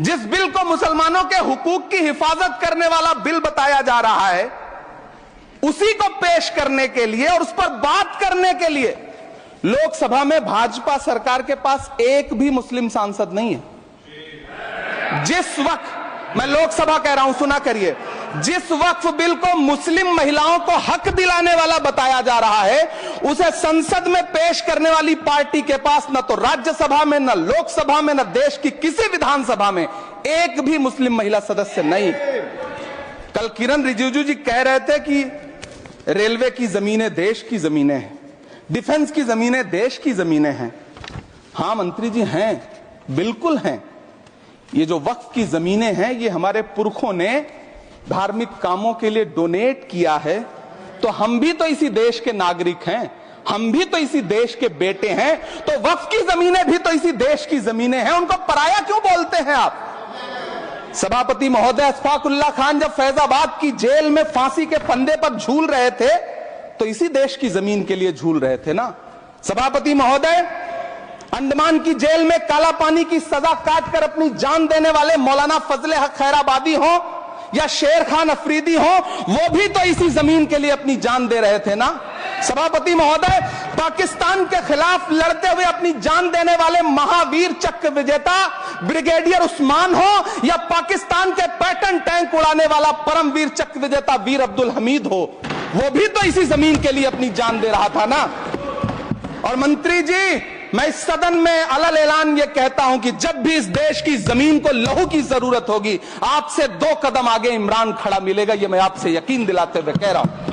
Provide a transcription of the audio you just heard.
जिस बिल को मुसलमानों के हुकूक की हिफाजत करने वाला बिल बताया जा रहा है, उसी को पेश करने के लिए और उस पर बात करने के लिए लोकसभा में भाजपा सरकार के पास एक भी मुस्लिम सांसद नहीं है। जिस वक्त, मैं लोकसभा कह रहा हूं, सुना करिए, जिस वक्फ बिल को मुस्लिम महिलाओं को हक दिलाने वाला बताया जा रहा है, उसे संसद में पेश करने वाली पार्टी के पास न तो राज्यसभा में, न लोकसभा में, न देश की किसी विधानसभा में एक भी मुस्लिम महिला सदस्य नहीं। कल किरण रिजिजू जी कह रहे थे कि रेलवे की जमीनें देश की जमीनें हैं, डिफेंस की जमीनें देश की जमीनें हैं। हां मंत्री जी, हैं, बिल्कुल हैं। ये जो वक्फ की जमीनें हैं, ये हमारे पुरखों ने धार्मिक कामों के लिए डोनेट किया है, तो हम भी तो इसी देश के नागरिक हैं, हम भी तो इसी देश के बेटे हैं, तो वक्फ की जमीनें भी तो इसी देश की जमीनें हैं, उनको पराया क्यों बोलते हैं आप? सभापति महोदय अशफाकुल्लाह खान जब फैजाबाद की जेल में फांसी के फंदे पर झूल रहे थे, तो इसी देश की जमीन के लिए झूल रहे थे ना। सभापति महोदय, अंडमान की जेल में काला पानी की सजा काटकर अपनी जान देने वाले मौलाना फजले हक खैराबादी हो या शेर खान अफरीदी हो, वो भी तो इसी जमीन के लिए अपनी जान दे रहे थे ना। सभापति महोदय, पाकिस्तान के खिलाफ लड़ते हुए अपनी जान देने वाले महावीर चक्र विजेता ब्रिगेडियर उस्मान हो या पाकिस्तान के पैटर्न टैंक उड़ाने वाला परमवीर चक्र विजेता वीर अब्दुल हमीद हो, वो भी तो इसी जमीन के लिए अपनी जान दे रहा था ना। और मंत्री जी, मैं इस सदन में अलग ऐलान ये कहता हूं कि जब भी इस देश की जमीन को लहू की जरूरत होगी, आपसे 2 कदम आगे इमरान खड़ा मिलेगा, ये मैं आपसे यकीन दिलाते हुए कह रहा हूं।